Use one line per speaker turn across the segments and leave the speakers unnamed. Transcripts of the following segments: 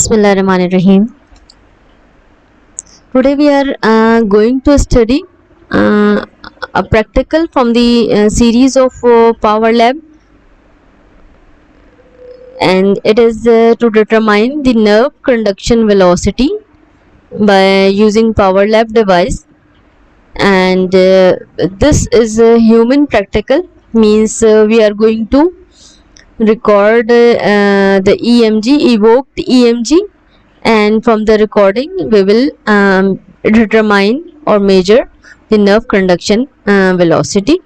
Bismillahirrahmanirrahim. Today we are going to study a practical from the series of Power Lab, and it is to determine the nerve conduction velocity by using Power Lab device. And this is a human practical, means we are going to record the EMG, evoked EMG, and from the recording we will determine or measure the nerve conduction velocity.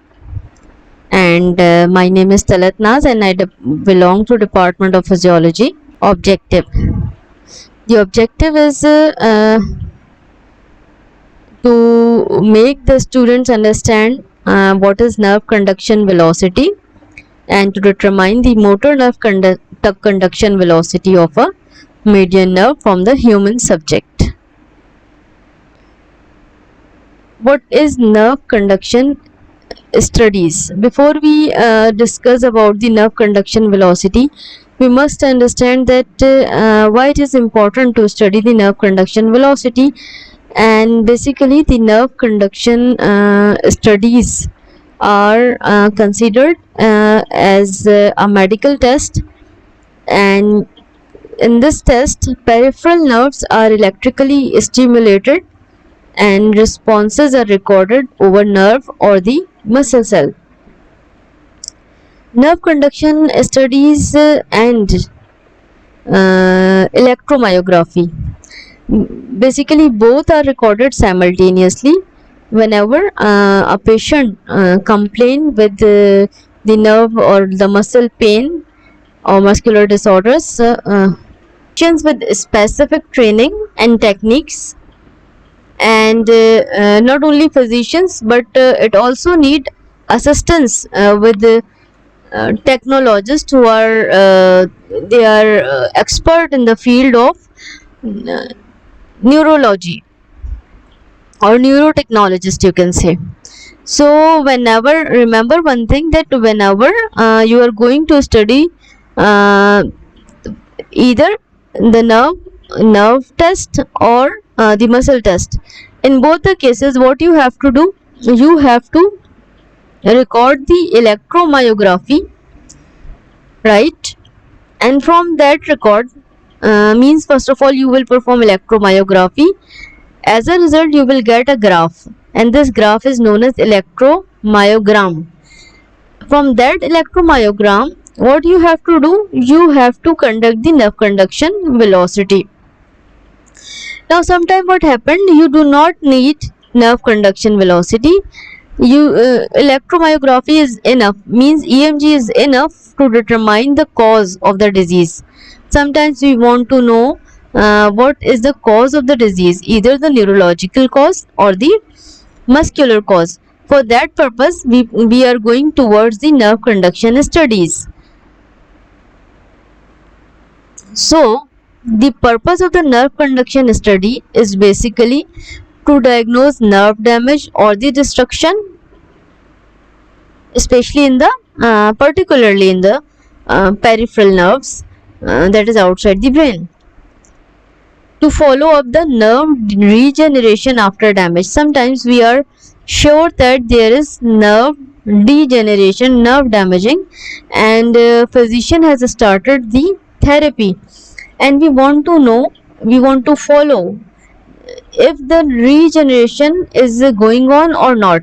And my name is Talat Naz and I belong to Department of Physiology. Objective. The objective is to make the students understand what is nerve conduction velocity and to determine the motor nerve conduction velocity of a median nerve from the human subject. What is nerve conduction studies? Before we discuss about the nerve conduction velocity, we must understand that why it is important to study the nerve conduction velocity. And basically the nerve conduction studies are considered as a medical test, and in this test peripheral nerves are electrically stimulated and responses are recorded over nerve or the muscle cell. Nerve conduction studies and electromyography, basically both are recorded simultaneously whenever a patient complain with the nerve or the muscle pain or muscular disorders. Patients with specific training and techniques, and not only physicians but it also need assistance with the technologists who are they are expert in the field of neurology or neurotechnologist, you can say. So whenever, remember one thing, that whenever you are going to study either the nerve test or the muscle test, in both the cases what you have to do, you have to record the electromyography, right? And from that record means first of all you will perform electromyography. As a result you will get a graph, and this graph is known as electromyogram. From that electromyogram, what you have to do, you have to conduct the nerve conduction velocity. Now sometime what happened, you do not need nerve conduction velocity, you electromyography is enough, means EMG is enough to determine the cause of the disease. Sometimes we want to know what is the cause of the disease, either the neurological cause or the muscular cause. For that purpose we are going towards the nerve conduction studies. So the purpose of the nerve conduction study is basically to diagnose nerve damage or the destruction, especially in the particularly in the peripheral nerves, that is outside the brain. To follow up the nerve regeneration after damage. Sometimes we are sure that there is nerve degeneration, nerve damaging, and physician has started the therapy, and we want to know, we want to follow if the regeneration is going on or not.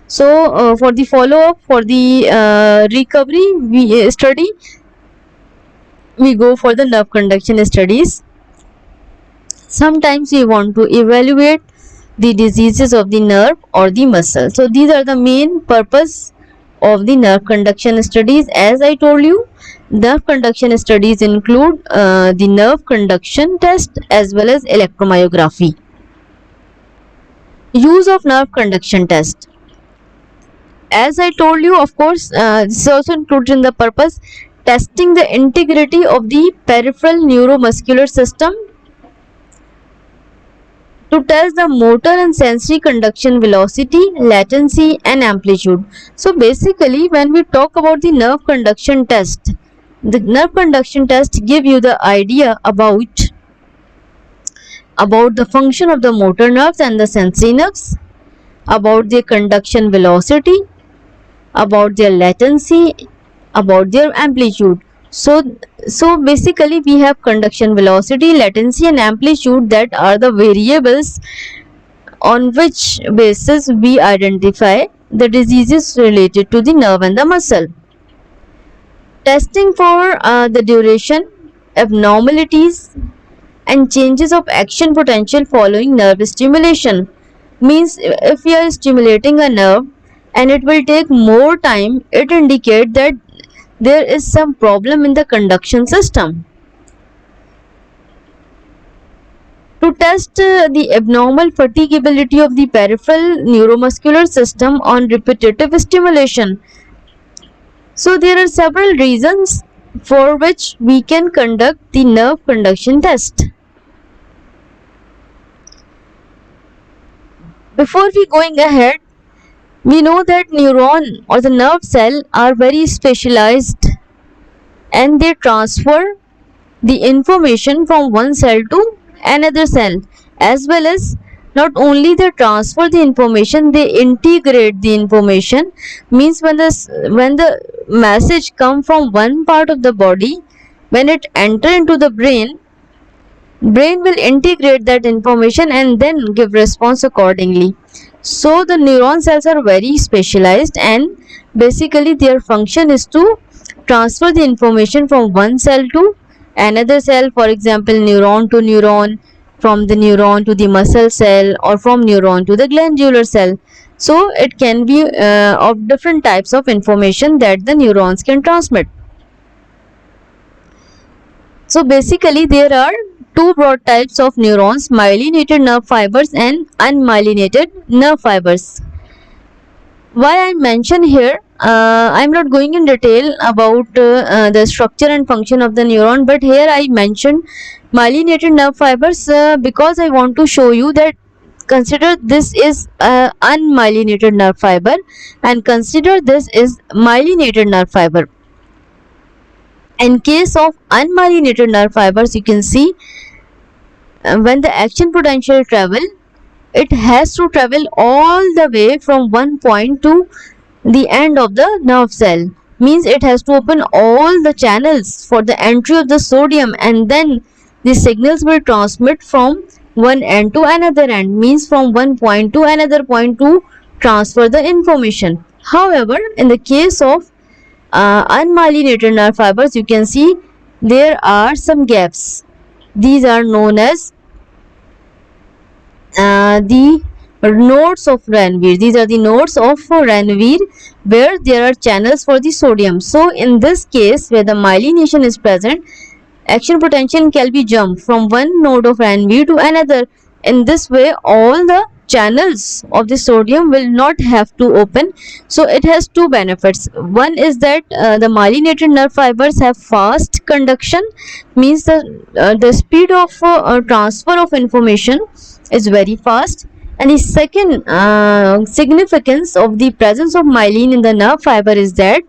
So for the follow up, for the recovery we study, we go for the nerve conduction studies. Sometimes we want to evaluate the diseases of the nerve or the muscle. So these are the main purpose of the nerve conduction studies. As I told you, nerve conduction studies include the nerve conduction test as well as electromyography. Use of nerve conduction test. As I told you, of course, this also includes in the purpose testing the integrity of the peripheral neuromuscular system, to test the motor and sensory conduction velocity, latency and amplitude. So basically when we talk about the nerve conduction test, the nerve conduction test give you the idea about about the function of the motor nerves and the sensory nerves, about their conduction velocity, about their latency, about their amplitude. So basically we have conduction velocity, latency and amplitude, that are the variables on which basis we identify the diseases related to the nerve and the muscle. Testing for the duration, abnormalities and changes of action potential following nerve stimulation. Means if we are stimulating a nerve and it will take more time, it indicates that there is some problem in the conduction system. To test the abnormal fatigability of the peripheral neuromuscular system on repetitive stimulation. So there are several reasons for which we can conduct the nerve conduction test. Before we going ahead, we know that neuron or the nerve cell are very specialized and they transfer the information from one cell to another cell, as well as not only they transfer the information, they integrate the information. Means when the message come from one part of the body, when it enter into the brain will integrate that information and then give response accordingly. So the neuron cells are very specialized and basically their function is to transfer the information from one cell to another cell, for example neuron to neuron, from the neuron to the muscle cell, or from neuron to the glandular cell. So it can be of different types of information that the neurons can transmit. So basically there are two broad types of neurons, myelinated nerve fibers and unmyelinated nerve fibers. Why I mention here, I am not going in detail about the structure and function of the neuron, but here I mentioned myelinated nerve fibers because I want to show you that consider this is unmyelinated nerve fiber and consider this is myelinated nerve fiber. In case of unmyelinated nerve fibers, you can see when the action potential travel, it has to travel all the way from one point to the end of the nerve cell. Means it has to open all the channels for the entry of the sodium, and then the signals will transmit from one end to another end, means from one point to another point to transfer the information. However, in the case of unmyelinated nerve fibers, you can see there are some gaps. These are known as the nodes of Ranvier. These are the nodes of Ranvier where there are channels for the sodium. So in this case, where the myelination is present, action potential can be jumped from one node of Ranvier to another. In this way, all the channels of the sodium will not have to open. So it has two benefits. One is that the myelinated nerve fibers have fast conduction, means the speed of transfer of information is very fast. And the second significance of the presence of myelin in the nerve fiber is that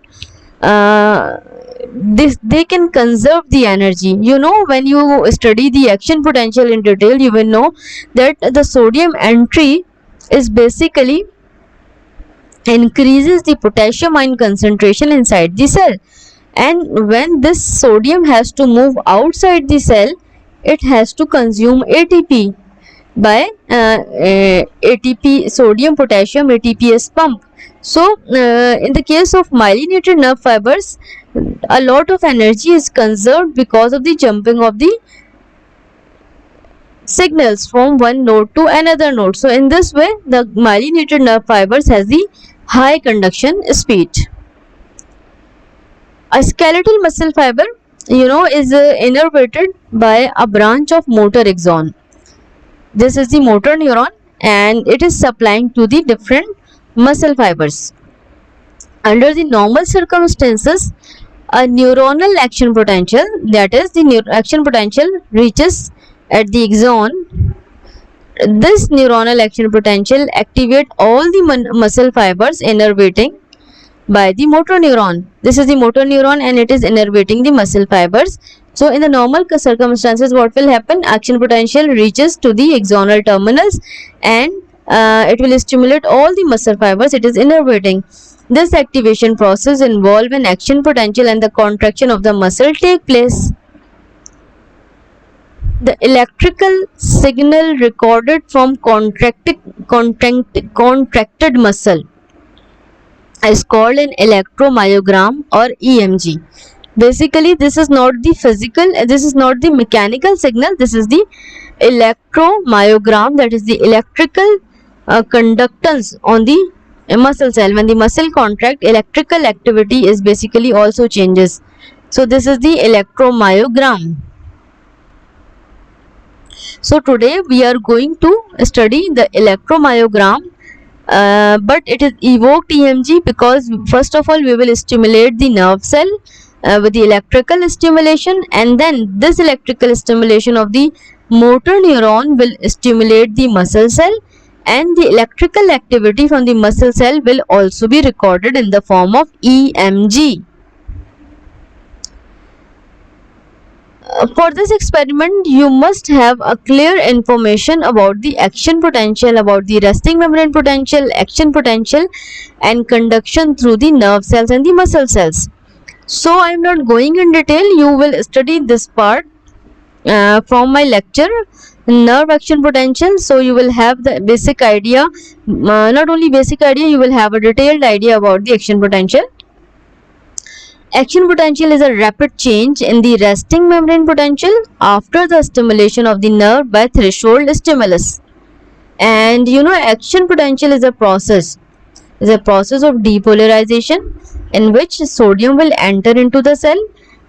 they can conserve the energy. You know, when you study the action potential in detail, you will know that the sodium entry is basically increases the potassium ion concentration inside the cell, and when this sodium has to move outside the cell, it has to consume ATP by ATP, sodium potassium ATPase pump. So in the case of myelinated nerve fibers, a lot of energy is conserved because of the jumping of the signals from one node to another node. So in this way, the myelinated nerve fibers has the high conduction speed. A skeletal muscle fiber, you know, is innervated by a branch of motor axon. This is the motor neuron and it is supplying to the different muscle fibers. Under the normal circumstances, a neuronal action potential, that is the action potential, reaches at the axon. This neuronal action potential activate all the muscle fibers innervating by the motor neuron. This is the motor neuron and it is innervating the muscle fibers, So in the normal circumstances, what will happen? Action potential reaches to the axonal terminals and it will stimulate all the muscle fibers it is innervating. This activation process involves an action potential and the contraction of the muscle take place. The electrical signal recorded from contracted muscle is called an electromyogram or EMG. Basically, this is not the mechanical signal, this is the electromyogram, that is the electrical conductance on the muscle cell. When the muscle contract, electrical activity is basically also changes. So this is the electromyogram. So today we are going to study the electromyogram, but it is evoked EMG because first of all we will stimulate the nerve cell with the electrical stimulation, and then this electrical stimulation of the motor neuron will stimulate the muscle cell, and the electrical activity from the muscle cell will also be recorded in the form of EMG. For this experiment, you must have a clear information about the action potential, about the resting membrane potential, action potential, and conduction through the nerve cells and the muscle cells. So I am not going in detail. You will study this part from my lecture, nerve action potential. So you will have the basic idea, not only basic idea, you will have a detailed idea about the action potential. Action potential is a rapid change in the resting membrane potential after the stimulation of the nerve by threshold stimulus. And you know, action potential is a process of depolarization in which sodium will enter into the cell,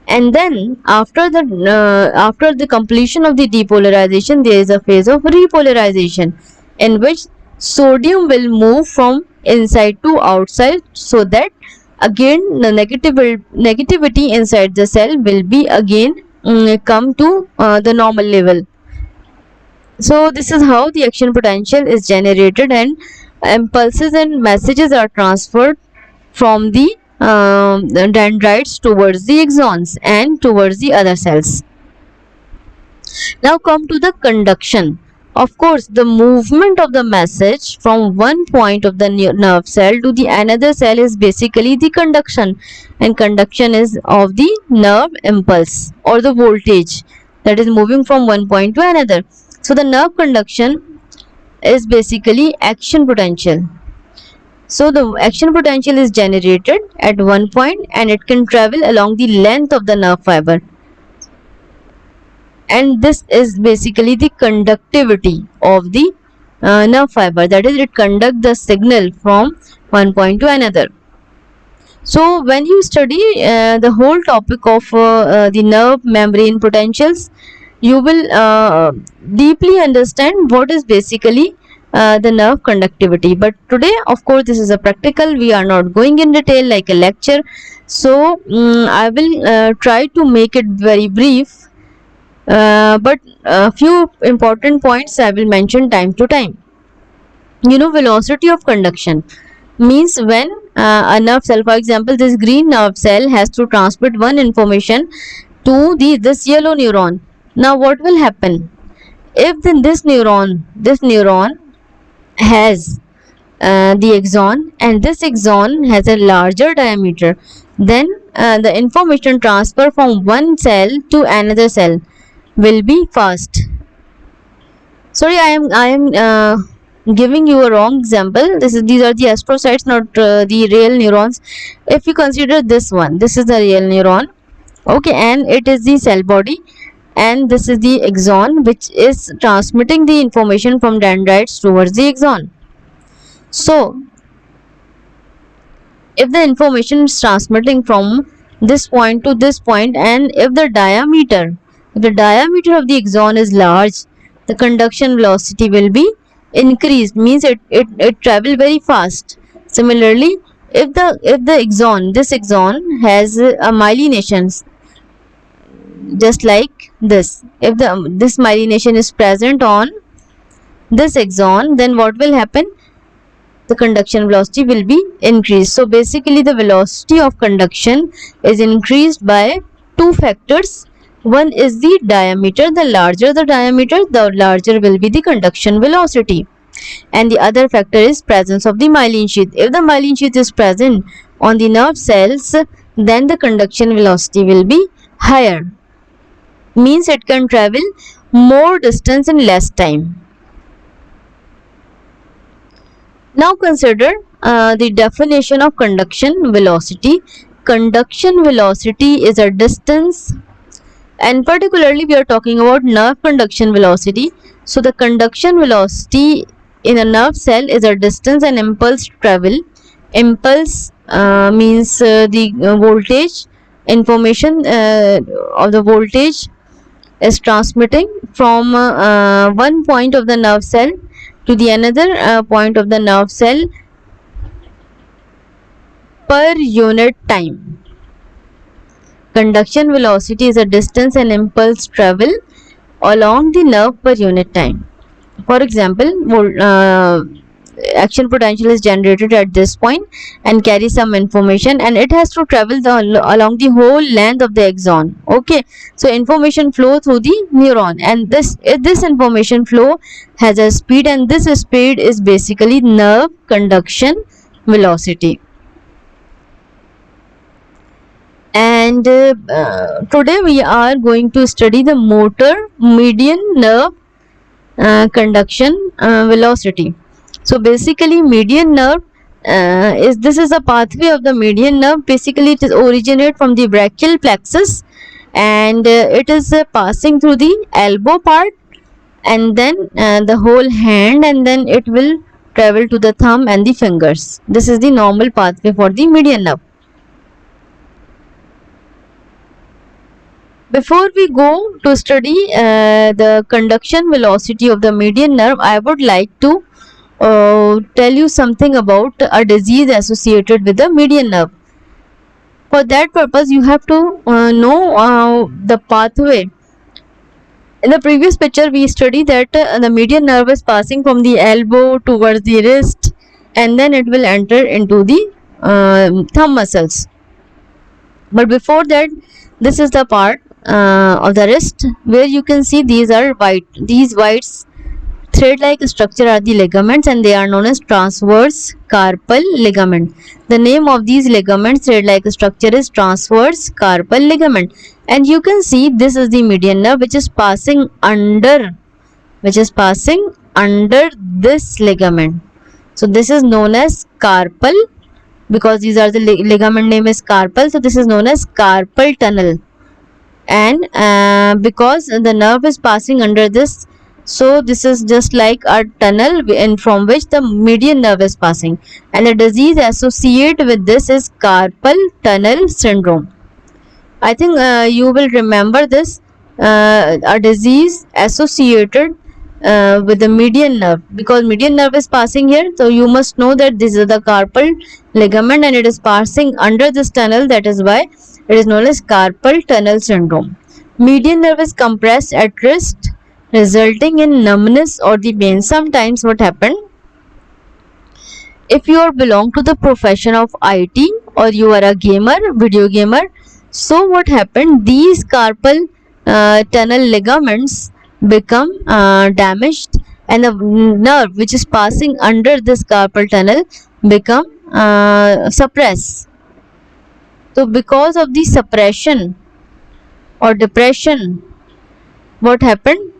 and then after the completion of the depolarization, there is a phase of repolarization in which sodium will move from inside to outside, so that again the negativity inside the cell will be again come to the normal level. So this is how the action potential is generated, and impulses and messages are transferred from the dendrites towards the axons and towards the other cells. Now come to the conduction. Of course, the movement of the message from one point of the nerve cell to the another cell is basically the conduction, and conduction is of the nerve impulse or the voltage that is moving from one point to another. So the nerve conduction is basically action potential. So the action potential is generated at one point and it can travel along the length of the nerve fiber. And this is basically the conductivity of the nerve fiber, that is, it conducts the signal from one point to another. So when you study the whole topic of the nerve membrane potentials, you will deeply understand what is basically the nerve conductivity. But today, of course, this is a practical, we are not going in detail like a lecture. So I will try to make it very brief. But a few important points I will mention time to time. You know, velocity of conduction means when a nerve cell, for example, this green nerve cell has to transmit one information to this yellow neuron. Now what will happen? If then this neuron has the axon, and this axon has a larger diameter, then the information transfer from one cell to another cell will be fast. Sorry, I am giving you a wrong example. These are the astrocytes, not the real neurons. If you consider this one, this is the real neuron, okay, and it is the cell body, and this is the axon which is transmitting the information from dendrites towards the axon. So if the information is transmitting from this point to this point, and if the diameter of the axon is large, the conduction velocity will be increased, means it travel very fast. Similarly, if the axon, this axon has a myelination, just like this, if this myelination is present on this axon, then what will happen? The conduction velocity will be increased. So basically the velocity of conduction is increased by two factors. One is the diameter. The larger the diameter, the larger will be the conduction velocity. And the other factor is presence of the myelin sheath. If the myelin sheath is present on the nerve cells, then the conduction velocity will be higher. Means it can travel more distance in less time. Now consider the definition of conduction velocity. Conduction velocity is a distance, and particularly we are talking about nerve conduction velocity. So the conduction velocity in a nerve cell is a distance and impulse travel. Impulse means the voltage, information of the voltage is transmitting from one point of the nerve cell to the another point of the nerve cell per unit time. Conduction velocity is a distance and impulse travel along the nerve per unit time. For example, action potential is generated at this point and carries some information, and it has to travel along the whole length of the axon. Okay, so information flow through the neuron, and this information flow has a speed, and this speed is basically nerve conduction velocity. And today we are going to study the motor median nerve conduction velocity. So basically median nerve is a pathway of the median nerve. Basically it is originate from the brachial plexus, and it is passing through the elbow part, and then the whole hand, and then it will travel to the thumb and the fingers. This is the normal pathway for the median nerve. Before we go to study the conduction velocity of the median nerve, I would like to tell you something about a disease associated with the median nerve. For that purpose, you have to know the pathway. In the previous picture, we studied that the median nerve is passing from the elbow towards the wrist, and then it will enter into the thumb muscles. But before that, this is the part of the wrist where you can see these white thread like structure are the ligaments, and they are known as transverse carpal ligament. The name of these ligaments thread like structure is transverse carpal ligament, and you can see this is the median nerve which is passing under this ligament. So this is known as carpal, because these are the ligament name is carpal, so this is known as carpal tunnel. And because the nerve is passing under this, so this is just like a tunnel in from which the median nerve is passing, and the disease associated with this is carpal tunnel syndrome. I think you will remember this, a disease associated with the median nerve, because median nerve is passing here, so you must know that this is the carpal ligament and it is passing under this tunnel. That is why it is known as carpal tunnel syndrome. Median nerve is compressed at wrist, resulting in numbness or the pain. Sometimes what happened, if you belong to the profession of IT or you are a gamer, video gamer, so what happened, these carpal tunnel ligaments become damaged, and the nerve which is passing under this carpal tunnel become suppressed. So because of the suppression or depression, what happened,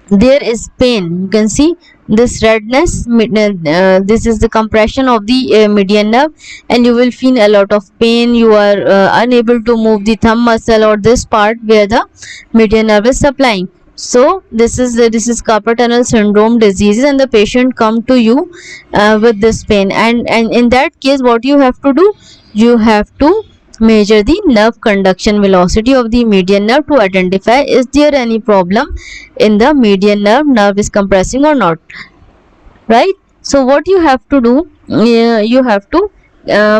there is pain. You can see this redness, this is the compression of the median nerve, and you will feel a lot of pain. You are unable to move the thumb muscle or this part where the median nerve is supplying. So this is carpal tunnel syndrome diseases, and the patient come to you with this pain, and in that case what you have to do, you have to measure the nerve conduction velocity of the median nerve to identify is there any problem in the median nerve is compressing or not, right? So what you have to do, you have to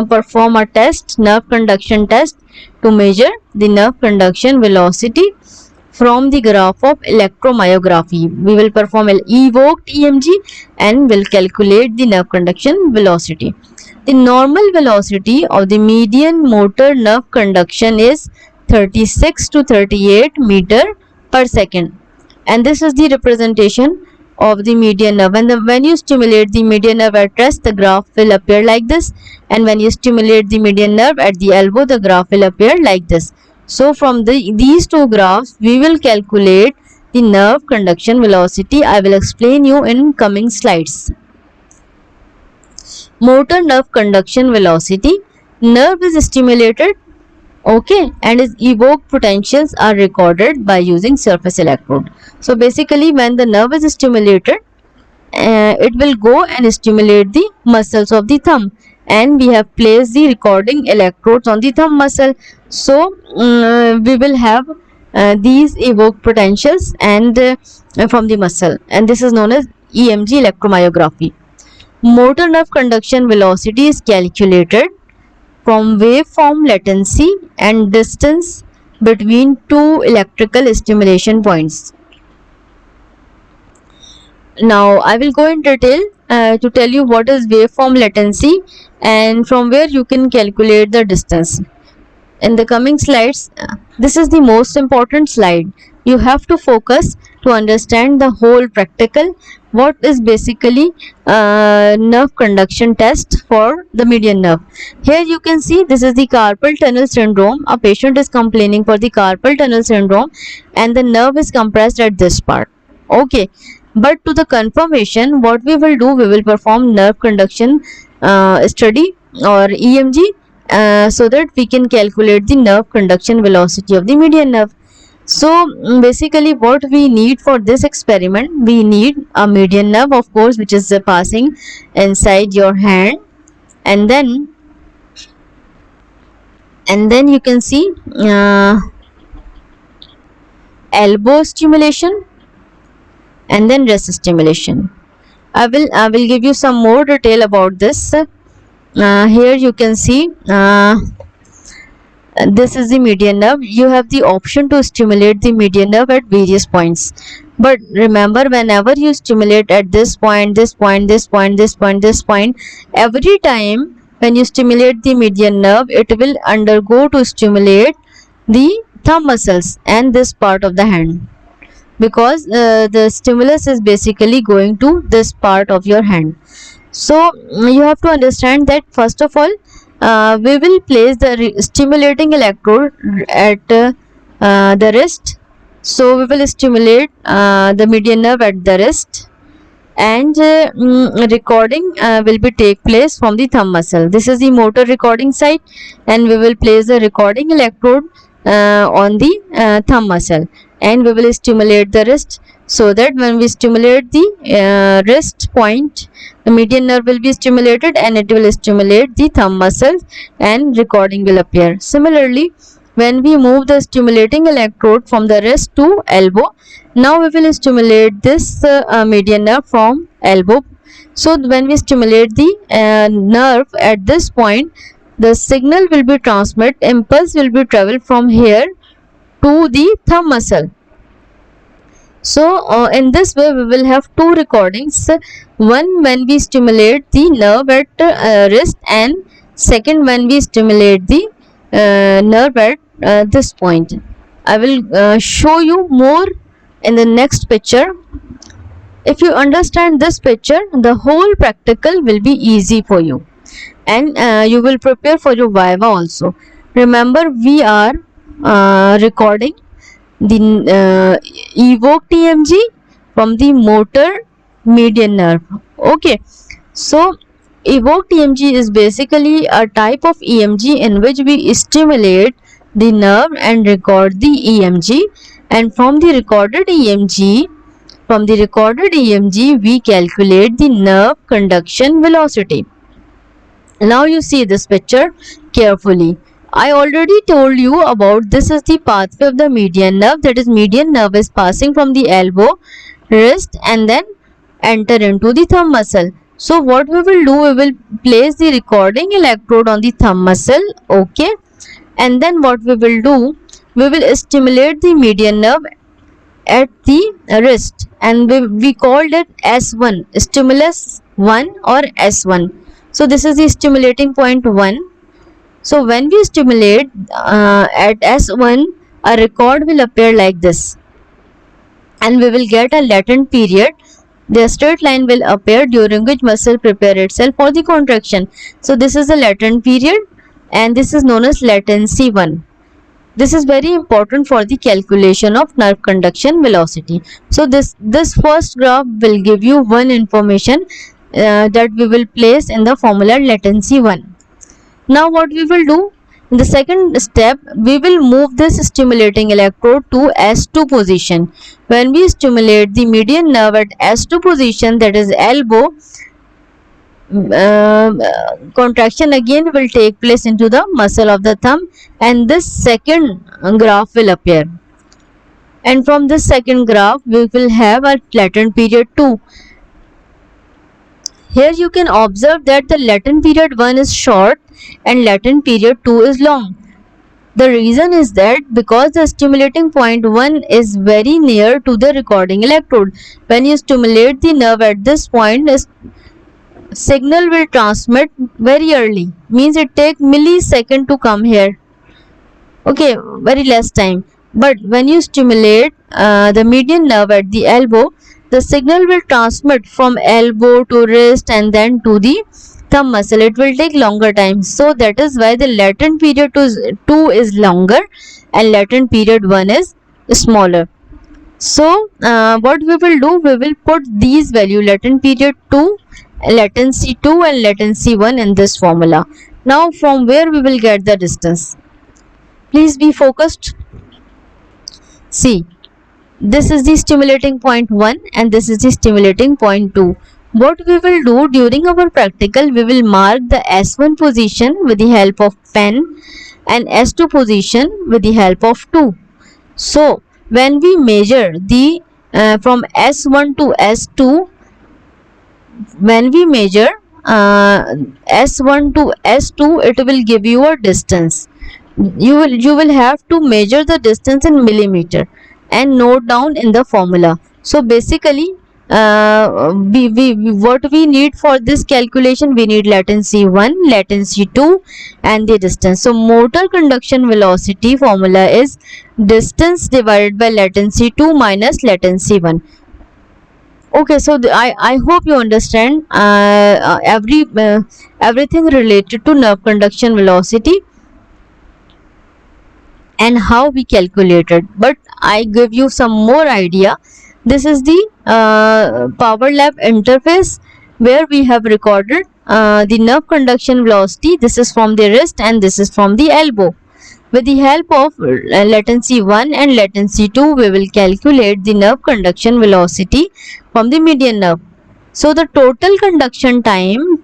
perform a test, nerve conduction test, to measure the nerve conduction velocity from the graph of electromyography. We will perform an evoked EMG and will calculate the nerve conduction velocity. The normal velocity of the median motor nerve conduction is 36 to 38 meter per second. And this is the representation of the median nerve. When you stimulate the median nerve at rest, the graph will appear like this, and when you stimulate the median nerve at the elbow, the graph will appear like this. So from these two graphs we will calculate the nerve conduction velocity. I will explain you in coming slides. Motor nerve conduction velocity. Nerve is stimulated, okay, and its evoked potentials are recorded by using surface electrode. So basically when the nerve is stimulated, it will go and stimulate the muscles of the thumb, and we have placed the recording electrodes on the thumb muscle. So we will have these evoked potentials and from the muscle, and this is known as EMG, electromyography. Motor nerve conduction velocity is calculated from waveform latency and distance between two electrical stimulation points. Now I will go in detail to tell you what is waveform latency and from where you can calculate the distance. In the coming slides, this is the most important slide. You have to focus to understand the whole practical, what is basically nerve conduction test for the median nerve. Here you can see this is the carpal tunnel syndrome. A patient is complaining for the carpal tunnel syndrome and the nerve is compressed at this part, okay. But to the confirmation, what we will do, we will perform nerve conduction study or EMG so that we can calculate the nerve conduction velocity of the median nerve. So basically what we need for this experiment, we need a median nerve, of course, which is passing inside your hand, and then you can see elbow stimulation and then wrist stimulation. I will give you some more detail about this. Here you can see this is the median nerve. You have the option to stimulate the median nerve at various points, but remember, whenever you stimulate at this point, this point, this point, this point, this point, every time when you stimulate the median nerve, it will undergo to stimulate the thumb muscles and this part of the hand, because the stimulus is basically going to this part of your hand. So you have to understand that first of all we will place the stimulating electrode at the wrist. So we will stimulate the median nerve at the wrist, and recording will be take place from the thumb muscle. This is the motor recording site, and we will place the recording electrode on the thumb muscle, and we will stimulate the wrist, so that when we stimulate the wrist point, the median nerve will be stimulated and it will stimulate the thumb muscle and recording will appear. Similarly, when we move the stimulating electrode from the wrist to elbow, now we will stimulate this median nerve from elbow. So when we stimulate the nerve at this point, the signal will be transmitted, impulse will be traveled from here to the thumb muscle. So in this way we will have two recordings, one when we stimulate the nerve at wrist, and second when we stimulate the nerve at this point. I will show you more in the next picture. If you understand this picture, the whole practical will be easy for you, and you will prepare for your viva also. Remember, we are recording the evoked EMG from the motor median nerve, okay. So evoked EMG is basically a type of EMG in which we stimulate the nerve and record the EMG, and from the recorded EMG we calculate the nerve conduction velocity. Now you see this picture carefully. I already told you about this is the pathway of the median nerve, that is median nerve is passing from the elbow, wrist, and then enter into the thumb muscle. So what we will do, we will place the recording electrode on the thumb muscle, okay, and then what we will do, we will stimulate the median nerve at the wrist, and we called it S1, stimulus 1 or S1. So this is the stimulating point 1, So when we stimulate at S1, a record will appear like this, and we will get a latent period. The straight line will appear during which muscle prepare itself for the contraction. So this is the latent period, and this is known as latency 1. This is very important for the calculation of nerve conduction velocity. So this first graph will give you one information that we will place in the formula latency 1. Now what we will do, in the second step, we will move this stimulating electrode to S2 position. When we stimulate the median nerve at S2 position, that is elbow, contraction again will take place into the muscle of the thumb, and this second graph will appear. And from this second graph, we will have a latent period 2. Here you can observe that the latent period 1 is short and latent period 2 is long. The reason is that because the stimulating point 1 is very near to the recording electrode. When you stimulate the nerve at this point, the signal will transmit very early. Means it takes millisecond to come here. Okay, very less time. But when you stimulate the median nerve at the elbow, the signal will transmit from elbow to wrist and then to the thumb muscle. It will take longer time. So that is why the latent period 2 is longer and latent period 1 is smaller. So what we will do, we will put these value latent period 2, latency 2 and latency 1 in this formula. Now from where we will get the distance? Please be focused. See, this is the stimulating point 1 and this is the stimulating point 2. What we will do during our practical, we will mark the S1 position with the help of pen and S2 position with the help of 2. So when we measure the from S1 to S2, when we measure S1 to S2, it will give you a distance. You will have to measure the distance in millimeter and note down in the formula. So basically what we need for this calculation, we need latency 1, latency 2 and the distance. So motor conduction velocity formula is distance divided by latency 2 minus latency 1. Okay, so I hope you understand everything related to nerve conduction velocity and how we calculate it. But I give you some more idea. This is the Power Lab interface where we have recorded the nerve conduction velocity. This is from the wrist and this is from the elbow. With the help of latency 1 and latency 2, we will calculate the nerve conduction velocity from the median nerve. So the total conduction time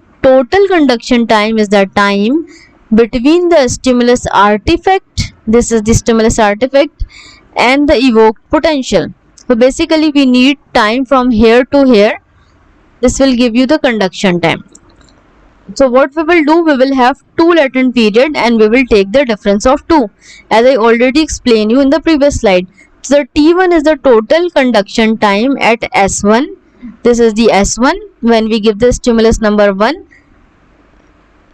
is the time between the stimulus artifact, this is the stimulus artifact, and the evoked potential. So basically we need time from here to here. This will give you the conduction time. So what we will do, we will have 2 latent period and we will take the difference of 2, as I already explained you in the previous slide. So the T1 is the total conduction time at S1. This is the S1 when we give the stimulus number 1,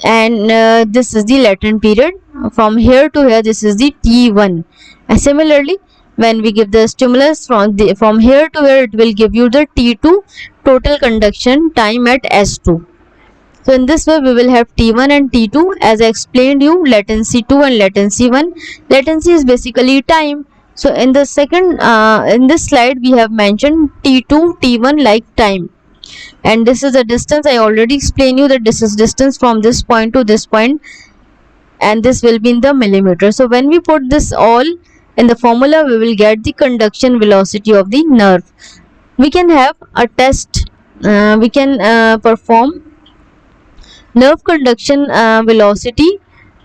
and this is the latent period from here to here. This is the T1. And similarly, when we give the stimulus from here to here, it will give you the T2, total conduction time at S2. So in this way we will have T1 and T2. As I explained you, latency 2 and latency 1. Latency is basically time. So in the second in this slide we have mentioned T2, T1 like time. And this is the distance. I already explained you that this is distance from this point to this point, and this will be in the millimeter. So when we put this all in the formula, we will get the conduction velocity of the nerve. We can have a test. We can perform nerve conduction velocity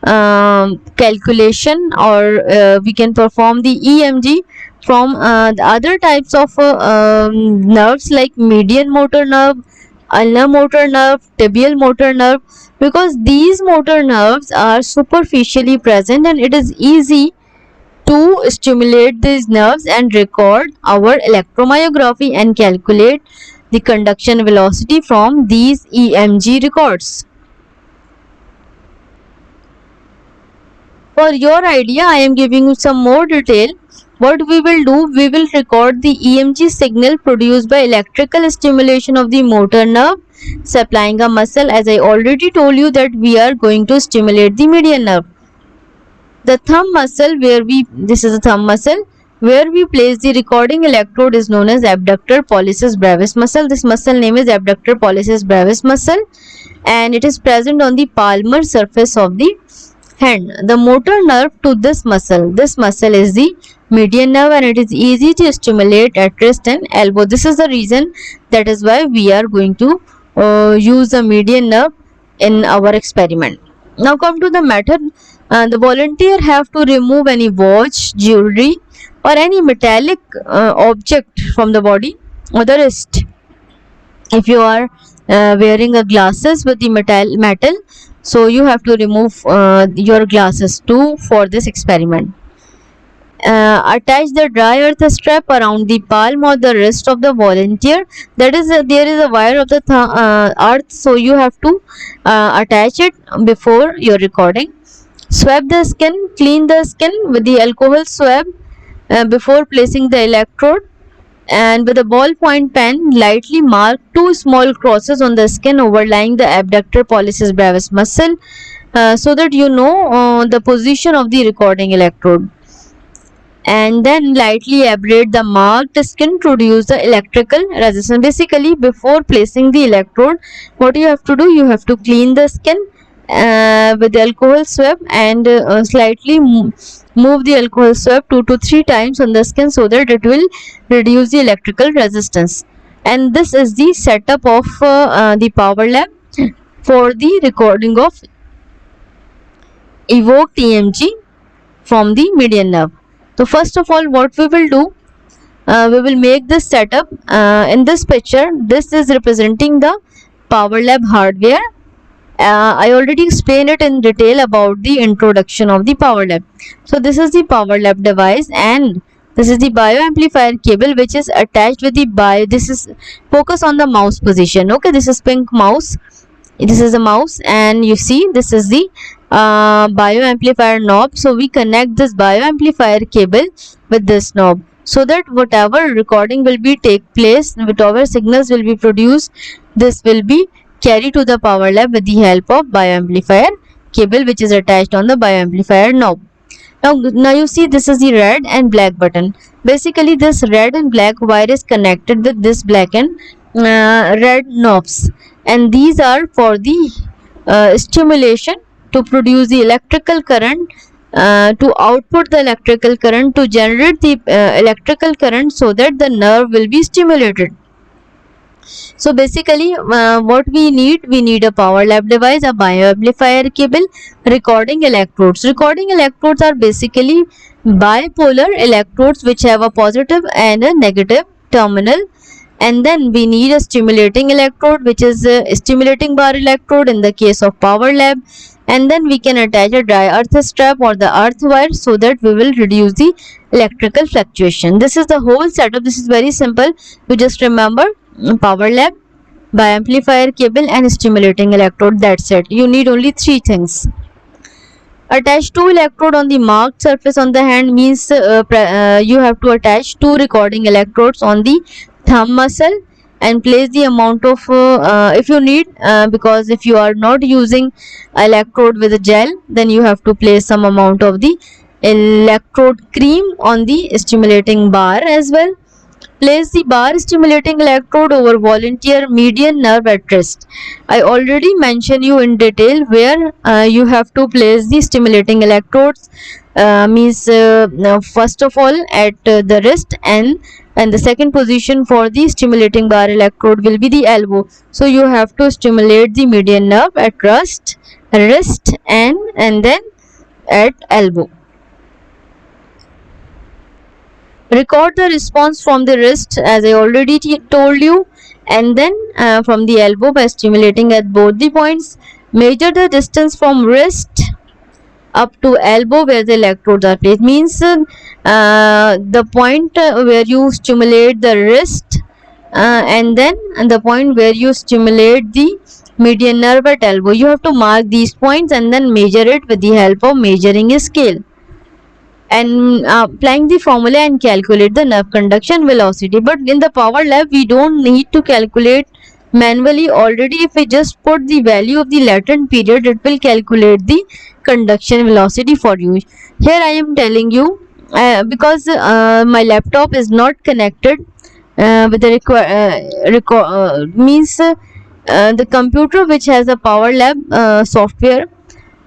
calculation, or we can perform the EMG from the other types of nerves like median motor nerve, ulnar motor nerve, tibial motor nerve, because these motor nerves are superficially present and it is easy to stimulate these nerves and record our electromyography and calculate the conduction velocity from these EMG records. For your idea, I am giving you some more detail. What we will do, we will record the EMG signal produced by electrical stimulation of the motor nerve supplying a muscle. As I already told you that we are going to stimulate the median nerve. The thumb muscle this is a thumb muscle, where we place the recording electrode is known as abductor pollicis brevis muscle. This muscle name is abductor pollicis brevis muscle, and it is present on the palmar surface of the hand. The motor nerve to this muscle is the median nerve, and it is easy to stimulate at wrist and elbow. This is the reason, that is why we are going to use the median nerve in our experiment. Now come to the method. The volunteer have to remove any watch, jewelry or any metallic object from the body or the wrist. If you are wearing a glasses with the metal, so you have to remove your glasses too for this experiment. Attach the dry earth strap around the palm or the wrist of the volunteer. That is, there is a wire of the earth, so you have to attach it before your recording. Swab the skin, clean the skin with the alcohol swab before placing the electrode, and with a ballpoint pen lightly mark 2 small crosses on the skin overlying the abductor pollicis brevis muscle so that you know the position of the recording electrode, and then lightly abrade the marked skin to reduce the electrical resistance. Basically, before placing the electrode, what you have to do, you have to clean the skin with the alcohol swab and slightly move the alcohol swab 2 to 3 times on the skin so that it will reduce the electrical resistance. And this is the setup of the power lab for the recording of evoked EMG from the median nerve. So first of all, what we will do, we will make this setup. In this picture, this is representing the power lab hardware. I already explained it in detail about the introduction of the power lab. So this is the power lab device, and this is the bioamplifier cable which is attached with the this is focus on the mouse position. Okay, this is pink mouse. This is a mouse, and you see this is the bioamplifier knob. So we connect this bioamplifier cable with this knob so that whatever recording will be take place, whatever signals will be produced, this will be carried to the power lab with the help of bioamplifier cable which is attached on the bioamplifier knob. Now you see this is the red and black button. Basically, this red and black wire is connected with this black and red knobs, and these are for the stimulation to produce the electrical current, to output the electrical current, to generate the electrical current so that the nerve will be stimulated. So basically, what we need a power lab device, a bioamplifier cable, recording electrodes. Recording electrodes are basically bipolar electrodes which have a positive and a negative terminal. And then we need a stimulating electrode, which is a stimulating bar electrode in the case of power lab. And then we can attach a dry earth strap or the earth wire so that we will reduce the electrical fluctuation. This is the whole setup. This is very simple. You just remember power lab, bioamplifier cable and stimulating electrode. That's it. You need only 3 things. Attach 2 electrode on the marked surface on the hand means you have to attach 2 recording electrodes on the thumb muscle and place the amount of if you need, because if you are not using electrode with a gel, then you have to place some amount of the electrode cream on the stimulating bar as well. Place the bar stimulating electrode over volunteer median nerve at wrist. I already mentioned you in detail where you have to place the stimulating electrodes. First of all at the wrist, and the second position for the stimulating bar electrode will be the elbow. So you have to stimulate the median nerve at wrist and then at elbow. Record the response from the wrist as I already told you, and then from the elbow by stimulating at both the points. Measure the distance from wrist up to elbow where the electrodes are placed. Means the point where you stimulate the wrist and then the point where you stimulate the median nerve at elbow. You have to mark these points and then measure it with the help of measuring scale, and applying the formula and calculate the nerve conduction velocity. But in the power lab we don't need to calculate manually. Already if we just put the value of the latent period, it will calculate the conduction velocity for you. Here I am telling you, because my laptop is not connected with the the computer which has a power lab software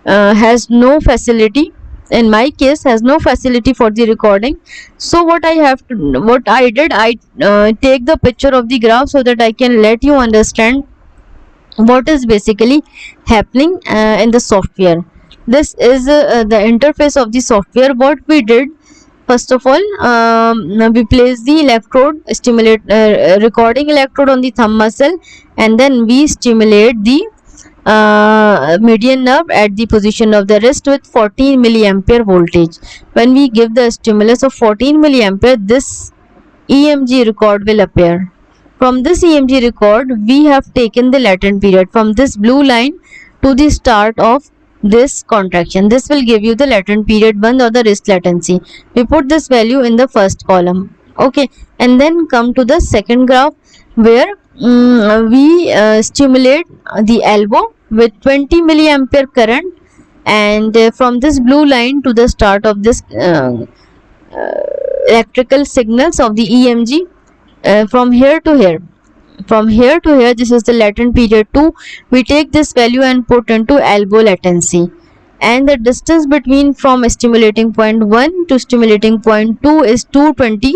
has no facility, in my case has no facility for the recording. So what I did, I take the picture of the graph so that I can let you understand what is basically happening in the software. This is the interface of the software. What we did, first of all, we place the electrode, recording electrode on the thumb muscle, and then we stimulate the median nerve at the position of the wrist with 14 milliampere voltage. When we give the stimulus of 14 milliampere, this EMG record will appear. From this EMG record, we have taken the latent period from this blue line to the start of this contraction. This will give you the latent period 1 or the wrist latency. We put this value in the first column. Okay, and then come to the second graph where we stimulate the elbow with 20 milliampere current, and from this blue line to the start of this electrical signals of the EMG, from here to here, this is the latent period 2. We take this value and put into elbow latency, and the distance between from stimulating point 1 to stimulating point 2 is 220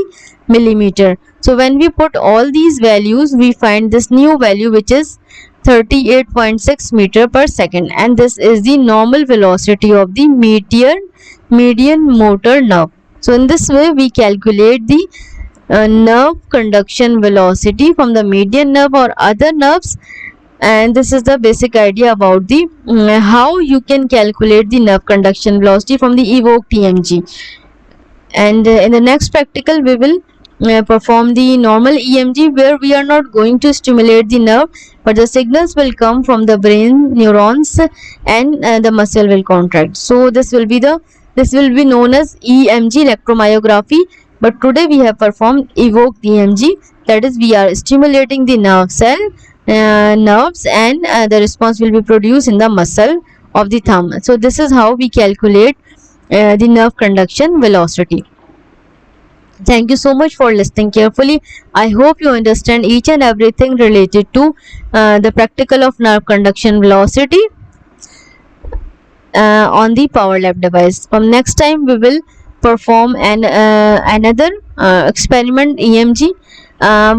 millimeter. So when we put all these values, we find this new value which is 38.6 meter per second, and this is the normal velocity of the median motor nerve. So in this way we calculate the nerve conduction velocity from the median nerve or other nerves, and this is the basic idea about the how you can calculate the nerve conduction velocity from the evoked EMG. And in the next practical we will perform the normal EMG, where we are not going to stimulate the nerve, but the signals will come from the brain neurons, and the muscle will contract. So this will be known as EMG, electromyography. But today we have performed evoked EMG, that is we are stimulating the nerves, and the response will be produced in the muscle of the thumb. So this is how we calculate the nerve conduction velocity. Thank you so much for listening carefully. I hope you understand each and everything related to the practical of nerve conduction velocity on the power lab device. From next time we will perform another experiment EMG.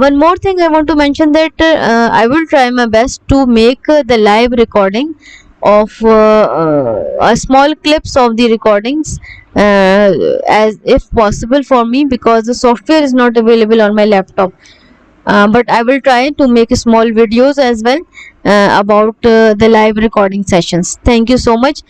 One more thing I want to mention, that I will try my best to make the live recording of small clips of the recordings as if possible for me, because the software is not available on my laptop. But I will try to make small videos as well about the live recording sessions. Thank you so much.